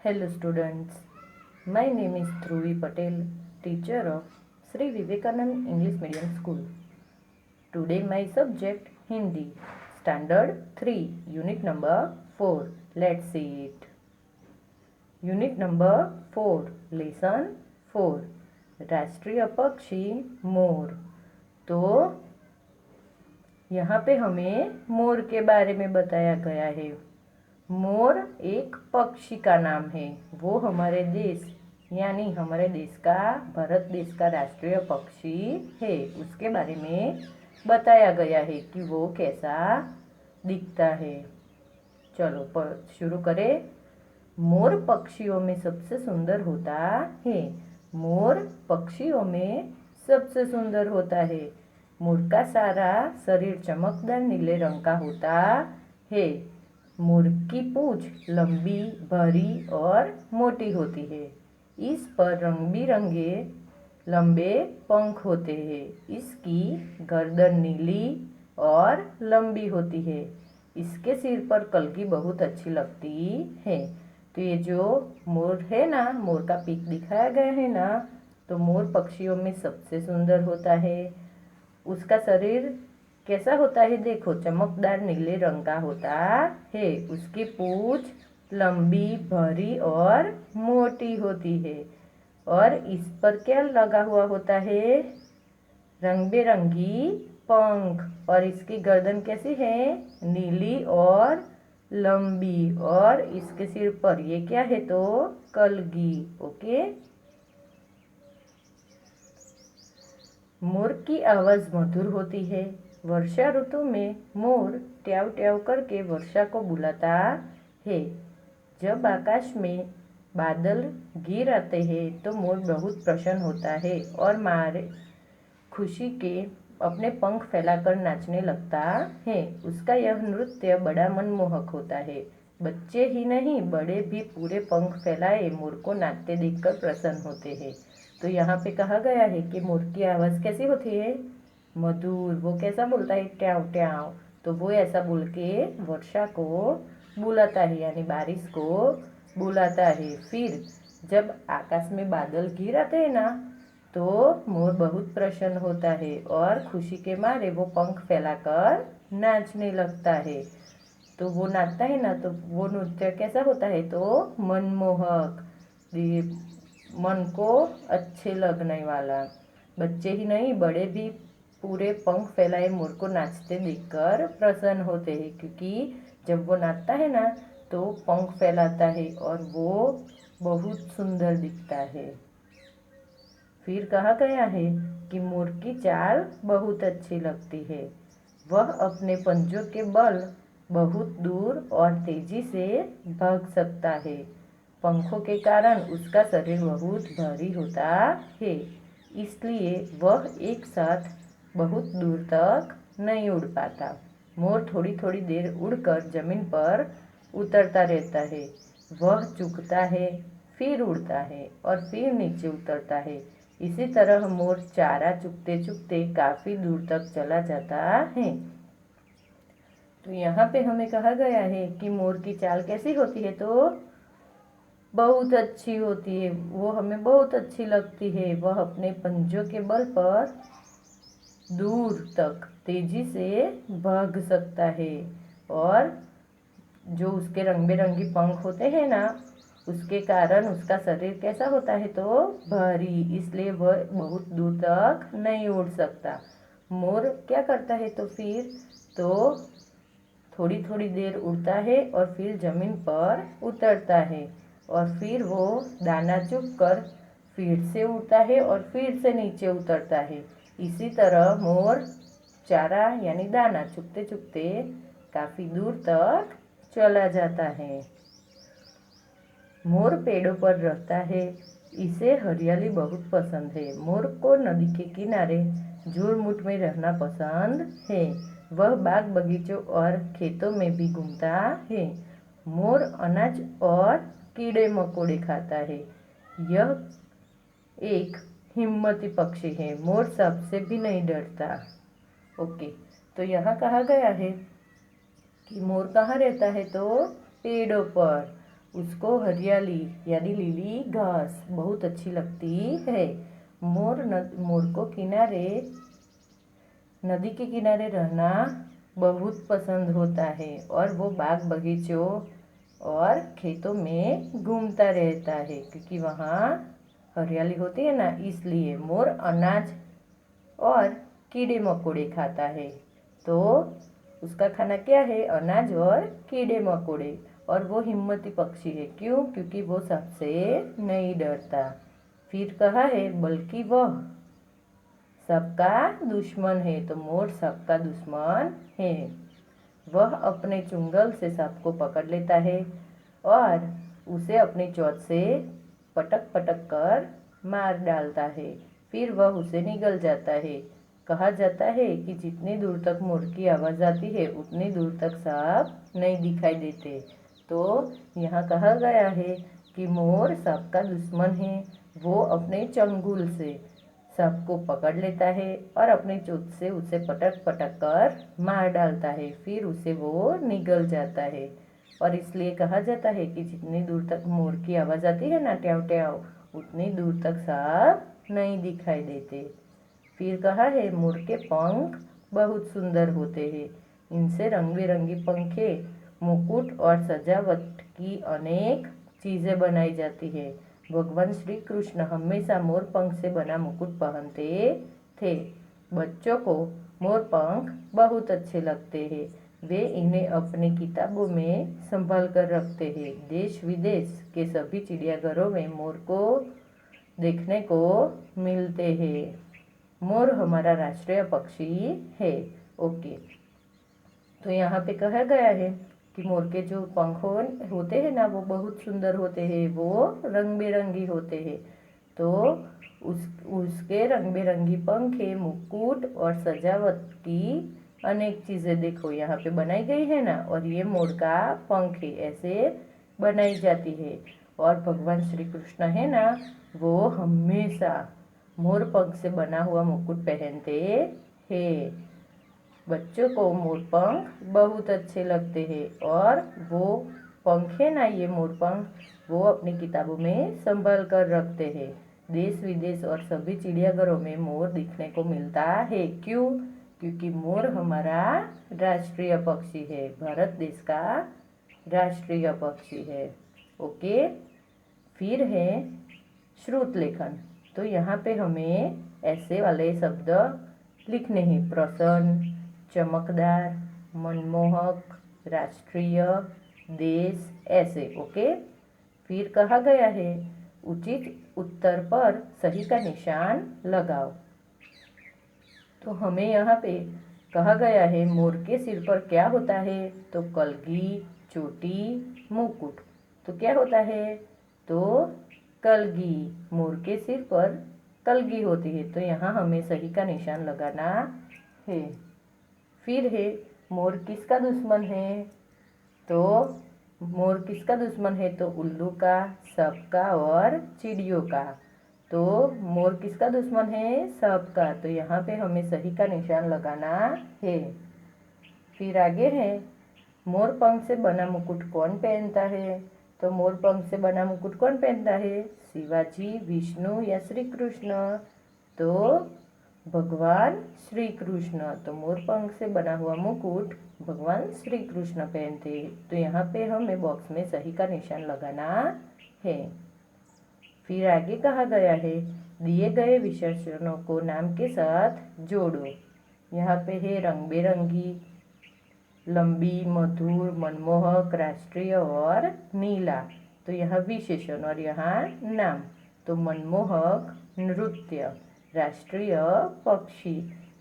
Hello students, my name is Dhruvi Patel, teacher of Sri Vivekanand English Medium School. Today my subject Hindi, Standard 3, Unit number 4. Let's see it. Unit number 4, Lesson 4, राष्ट्रीय पक्षी मोर। तो यहाँ पे हमें मोर के बारे में बताया गया है। मोर एक पक्षी का नाम है। वो हमारे देश यानी हमारे देश का, भारत देश का राष्ट्रीय पक्षी है। उसके बारे में बताया गया है कि वो कैसा दिखता है। चलो शुरू करें। मोर पक्षियों में सबसे सुंदर होता है। मोर पक्षियों में सबसे सुंदर होता है। मोर का सारा शरीर चमकदार नीले रंग का होता है। मोर की पूंछ लंबी, भरी और मोटी होती है। इस पर रंग बिरंगे लंबे पंख होते हैं। इसकी गर्दन नीली और लंबी होती है। इसके सिर पर कलगी बहुत अच्छी लगती है। तो ये जो मोर है ना, मोर का पीक दिखाया गया है ना, तो मोर पक्षियों में सबसे सुंदर होता है। उसका शरीर कैसा होता है देखो, चमकदार नीले रंग का होता है। उसकी पूंछ लंबी, भरी और मोटी होती है। और इस पर क्या लगा हुआ होता है, रंग बिरंगी पंख। और इसकी गर्दन कैसी है, नीली और लंबी। और इसके सिर पर ये क्या है तो कलगी। ओके। मोर की आवाज़ मधुर होती है। वर्षा ऋतु में मोर ट्याव ट्याव करके वर्षा को बुलाता है। जब आकाश में बादल गिर आते हैं तो मोर बहुत प्रसन्न होता है और मारे खुशी के अपने पंख फैलाकर नाचने लगता है। उसका यह नृत्य बड़ा मनमोहक होता है। बच्चे ही नहीं, बड़े भी पूरे पंख फैलाए मोर को नाचते देखकर प्रसन्न होते हैं। तो यहाँ पे कहा गया है कि मोर की आवाज़ कैसी होती है, मधुर। वो कैसा बोलता है, ट्याव ट्याव। तो वो ऐसा बोल के वर्षा को बुलाता है यानी बारिश को बुलाता है। फिर जब आकाश में बादल घिर आते हैं ना, तो मोर बहुत प्रसन्न होता है और खुशी के मारे वो पंख फैलाकर नाचने लगता है। तो वो नाचता है ना, तो वो नृत्य कैसा होता है तो मनमोहक, मन को अच्छे लगने वाला। बच्चे ही नहीं, बड़े भी पूरे पंख फैलाए मोर को नाचते देखकर प्रसन्न होते हैं। क्योंकि जब वो नाचता है ना तो पंख फैलाता है और वो बहुत सुंदर दिखता है। फिर कहा गया है कि मोर की चाल बहुत अच्छी लगती है। वह अपने पंजों के बल बहुत दूर और तेजी से भाग सकता है। पंखों के कारण उसका शरीर बहुत भारी होता है, इसलिए वह एक साथ बहुत दूर तक नहीं उड़ पाता। मोर थोड़ी थोड़ी देर उड़कर जमीन पर उतरता रहता है। वह चुगता है, फिर उड़ता है और फिर नीचे उतरता है। इसी तरह मोर चारा चुगते चुगते काफ़ी दूर तक चला जाता है। तो यहाँ पे हमें कहा गया है कि मोर की चाल कैसी होती है तो बहुत अच्छी होती है। वो हमें बहुत अच्छी लगती है। वह अपने पंजों के बल पर दूर तक तेजी से भाग सकता है। और जो उसके रंग बिरंगी पंख होते हैं ना, उसके कारण उसका शरीर कैसा होता है तो भारी, इसलिए वह बहुत दूर तक नहीं उड़ सकता। मोर क्या करता है तो फिर तो थोड़ी थोड़ी देर उड़ता है और फिर ज़मीन पर उतरता है और फिर वो दाना चुग कर फिर से उड़ता है और फिर से नीचे उतरता है। इसी तरह मोर चारा यानी दाना चुगते चुगते काफ़ी दूर तक चला जाता है। मोर पेड़ों पर रहता है। इसे हरियाली बहुत पसंद है। मोर को नदी के किनारे झुरमुट में रहना पसंद है। वह बाग बगीचों और खेतों में भी घूमता है। मोर अनाज और कीड़े मकोड़े खाता है। यह एक हिम्मती पक्षी है। मोर सबसे भी नहीं डरता। ओके। तो यहाँ कहा गया है कि मोर कहाँ रहता है तो पेड़ों पर। उसको हरियाली यानी लीली घास बहुत अच्छी लगती है। मोर को नदी के किनारे रहना बहुत पसंद होता है और वो बाग बगीचों और खेतों में घूमता रहता है, क्योंकि वहाँ हरियाली होती है ना, इसलिए मोर अनाज और कीड़े मकोड़े खाता है। तो उसका खाना क्या है? अनाज और कीड़े मकोड़े। और वो हिम्मती पक्षी है। क्यों? क्योंकि वो सबसे नहीं डरता। फिर कहा है बल्कि वह सबका दुश्मन है। तो मोर सबका दुश्मन है। वह अपने चुंगल से सबको पकड़ लेता है और उसे अपनी चोंच से पटक पटक कर मार डालता है। फिर वह उसे निगल जाता है। कहा जाता है कि जितनी दूर तक मोर की आवाज़ आती है उतनी दूर तक सांप नहीं दिखाई देते। तो यहाँ कहा गया है कि मोर सबका दुश्मन है। वो अपने चंगुल से सबको पकड़ लेता है और अपनी चोंच से उसे पटक पटक कर मार डालता है। फिर उसे वो निगल जाता है। और इसलिए कहा जाता है कि जितनी दूर तक मोर की आवाज़ आती है ना, ट्याव ट्याव, उतनी दूर तक सांप नहीं दिखाई देते। फिर कहा है मोर के पंख बहुत सुंदर होते हैं। इनसे रंग बिरंगी पंखे, मुकुट और सजावट की अनेक चीज़ें बनाई जाती है। भगवान श्री कृष्ण हमेशा मोर पंख से बना मुकुट पहनते थे। बच्चों को मोर पंख बहुत अच्छे लगते हैं। वे इन्हें अपनी किताबों में संभाल कर रखते हैं। देश विदेश के सभी चिड़ियाघरों में मोर को देखने को मिलते हैं। मोर हमारा राष्ट्रीय पक्षी है। ओके, तो यहाँ पे कहा गया है कि मोर के जो पंख होते हैं ना, वो बहुत सुंदर होते हैं। वो रंग बिरंगी होते हैं। तो उसके रंग बिरंगी पंखे, मुकुट और सजावट की अनेक चीज़ें देखो यहाँ पे बनाई गई है ना। और ये मोर का पंख है, ऐसे बनाई जाती है। और भगवान श्री कृष्ण है ना, वो हमेशा मोर पंख से बना हुआ मुकुट पहनते हैं। बच्चों को मोर पंख बहुत अच्छे लगते हैं और वो पंख है ना, ये मोर पंख वो अपनी किताबों में संभाल कर रखते हैं। देश विदेश और सभी चिड़ियाघरों में मोर दिखने को मिलता है। क्यों? क्योंकि मोर हमारा राष्ट्रीय पक्षी है। भारत देश का राष्ट्रीय पक्षी है। ओके, फिर है श्रुत लेखन। तो यहाँ पे हमें ऐसे वाले शब्द लिखने हैं। प्रसन्न, चमकदार, मनमोहक, राष्ट्रीय, देश, ऐसे। ओके, फिर कहा गया है उचित उत्तर पर सही का निशान लगाओ। तो हमें यहाँ पे कहा गया है मोर के सिर पर क्या होता है? तो कलगी, चोटी, मुकुट। तो क्या होता है? तो कलगी। मोर के सिर पर कलगी होती है। तो यहाँ हमें सही का निशान लगाना है। फिर है मोर किसका दुश्मन है? तो मोर किसका दुश्मन है? तो उल्लू का, सांप का और चिड़ियों का। तो मोर किसका दुश्मन है? सांप का। तो यहाँ पे हमें सही का निशान लगाना है। फिर आगे है मोर पंख से बना मुकुट कौन पहनता है? तो मोर पंख से बना मुकुट कौन पहनता है? शिवाजी, विष्णु या श्री कृष्ण? तो भगवान श्री कृष्ण। तो मोर पंख से बना हुआ मुकुट भगवान श्री कृष्ण पहनते हैं। तो यहाँ पे हमें बॉक्स में सही का निशान लगाना है। फिर आगे कहा गया है दिए गए विशेषणों को नाम के साथ जोड़ो। यहाँ पे है रंग बिरंगी, लंबी, मधुर, मनमोहक, राष्ट्रीय और नीला। तो यहाँ विशेषण और यहाँ नाम। तो मनमोहक नृत्य, राष्ट्रीय पक्षी,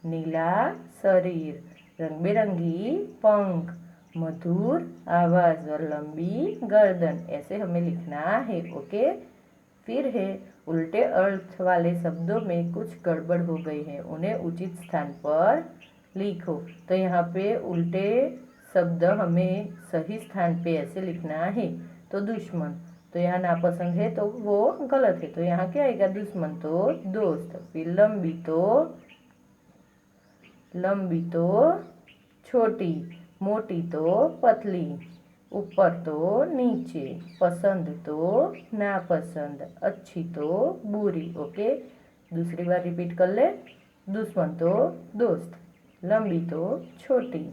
नीला शरीर, रंग बिरंगी पंख, मधुर आवाज़ और लंबी गर्दन, ऐसे हमें लिखना है। ओके, फिर है उल्टे अर्थ वाले शब्दों में कुछ गड़बड़ हो गई है, उन्हें उचित स्थान पर लिखो। तो यहाँ पे उल्टे शब्द हमें सही स्थान पे ऐसे लिखना है। तो दुश्मन, तो यहाँ नापसंद है तो वो गलत है। तो यहाँ क्या आएगा? दुश्मन तो दोस्त। फिर लंबी तो छोटी, मोटी तो पतली, ऊपर तो नीचे, पसंद तो नापसंद, अच्छी तो बुरी। ओके, दूसरी बार रिपीट कर ले। दुश्मन तो दोस्त, लंबी तो छोटी,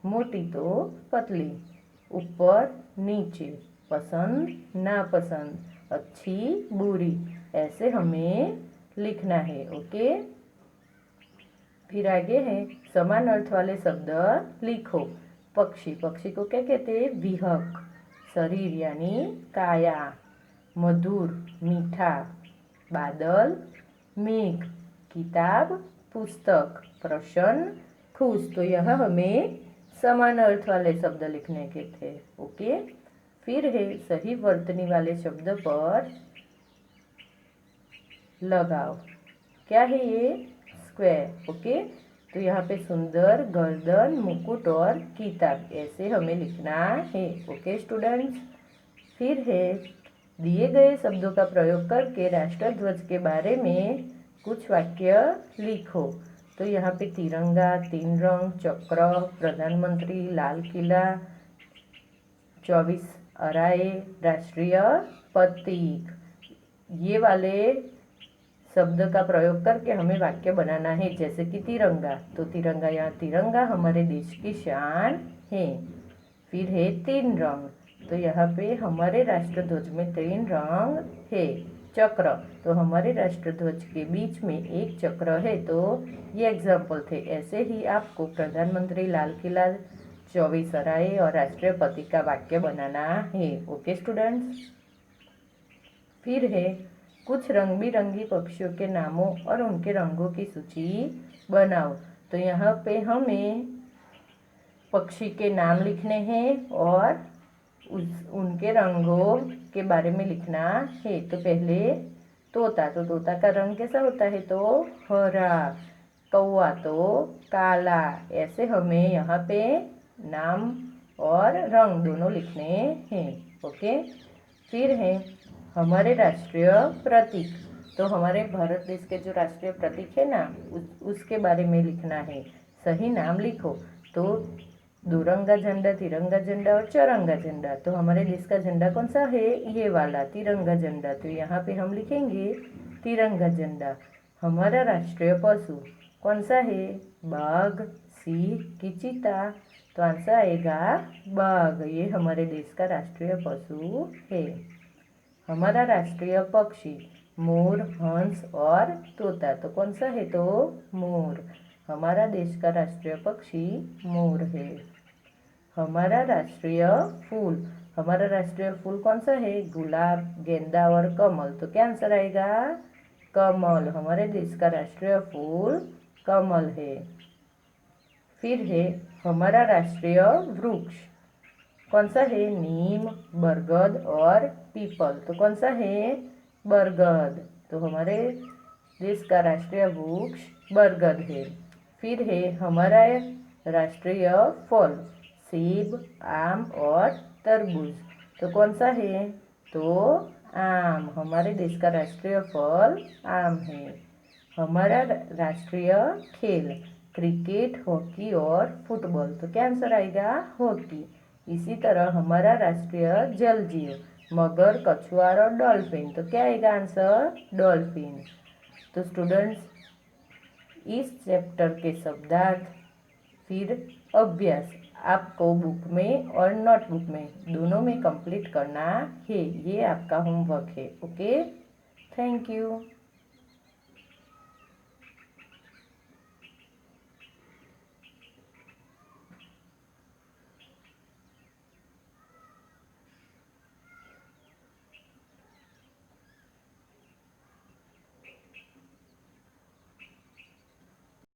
मोटी तो पतली, ऊपर नीचे, पसंद नापसंद, अच्छी बुरी, ऐसे हमें लिखना है। ओके, फिर आगे है समान अर्थ वाले शब्द लिखो। पक्षी, पक्षी को क्या कहते हैं? विहक। शरीर यानी काया। मधुर, मीठा। बादल, मेघ। किताब, पुस्तक। प्रसन्न, खुश। तो यह हमें समान अर्थ वाले शब्द लिखने के थे। ओके, फिर है सही वर्तनी वाले शब्द पर लगाओ। क्या है ये? स्क्वायर। ओके, तो यहाँ पे सुंदर, गर्दन, मुकुट और किताब, ऐसे हमें लिखना है। ओके स्टूडेंट्स, फिर है दिए गए शब्दों का प्रयोग करके राष्ट्रध्वज के बारे में कुछ वाक्य लिखो। तो यहाँ पे तिरंगा, 3 रंग, चक्र, प्रधानमंत्री, लाल किला, 24 अराए, राष्ट्रीय प्रतीक, ये वाले शब्द का प्रयोग करके हमें वाक्य बनाना है। जैसे कि तिरंगा, तो तिरंगा, यहाँ तिरंगा हमारे देश की शान है। फिर है 3 रंग, तो यहाँ पे हमारे राष्ट्रध्वज में 3 रंग है। चक्र, तो हमारे राष्ट्रध्वज के बीच में एक चक्र है। तो ये एग्जाम्पल थे। ऐसे ही आपको प्रधानमंत्री, लाल किला, 24 सराय और राष्ट्रीय प्रतीक का वाक्य बनाना है। ओके स्टूडेंट्स, फिर है कुछ रंग बिरंगी पक्षियों के नामों और उनके रंगों की सूची बनाओ। तो यहाँ पे हमें पक्षी के नाम लिखने हैं और उनके रंगों के बारे में लिखना है। तो पहले तोता, तो तोता का रंग कैसा होता है? तो हरा। कौवा तो काला। ऐसे हमें यहाँ पे नाम और रंग दोनों लिखने हैं। ओके, फिर है हमारे राष्ट्रीय प्रतीक। तो हमारे भारत देश के जो राष्ट्रीय प्रतीक है ना, उसके बारे में लिखना है। सही नाम लिखो। तो दुरंगा झंडा, तिरंगा झंडा और चौरंगा झंडा। तो हमारे देश का झंडा कौन सा है? ये वाला तिरंगा झंडा। तो यहाँ पे हम लिखेंगे तिरंगा झंडा। हमारा राष्ट्रीय पशु कौन सा है? बाघ, सिंह कि चीता? तो आंसर आएगा बाघ। ये हमारे देश का राष्ट्रीय पशु है। हमारा राष्ट्रीय पक्षी मोर, हंस और तोता। तो कौन सा है? तो मोर। हमारा देश का राष्ट्रीय पक्षी मोर है। हमारा राष्ट्रीय फूल, हमारा राष्ट्रीय फूल कौन सा है? गुलाब, गेंदा और कमल। तो क्या आंसर आएगा? कमल। हमारे देश का राष्ट्रीय फूल कमल है। फिर है हमारा राष्ट्रीय वृक्ष कौन सा है? नीम, बरगद और पीपल। तो कौन सा है? बरगद। तो हमारे देश का राष्ट्रीय वृक्ष बरगद है। फिर है हमारा राष्ट्रीय फल सेब, आम और तरबूज। तो कौन सा है? तो आम। हमारे देश का राष्ट्रीय फल आम है। हमारा राष्ट्रीय खेल क्रिकेट, हॉकी और फुटबॉल। तो क्या आंसर आएगा? हॉकी। इसी तरह हमारा राष्ट्रीय जल जीव मगर, कछुआ और डॉल्फिन। तो क्या आएगा आंसर? डॉल्फिन। तो स्टूडेंट्स, इस चैप्टर के शब्दार्थ फिर अभ्यास आपको बुक में और नोटबुक में दोनों में कंप्लीट करना है। ये आपका होमवर्क है। Okay, thank you.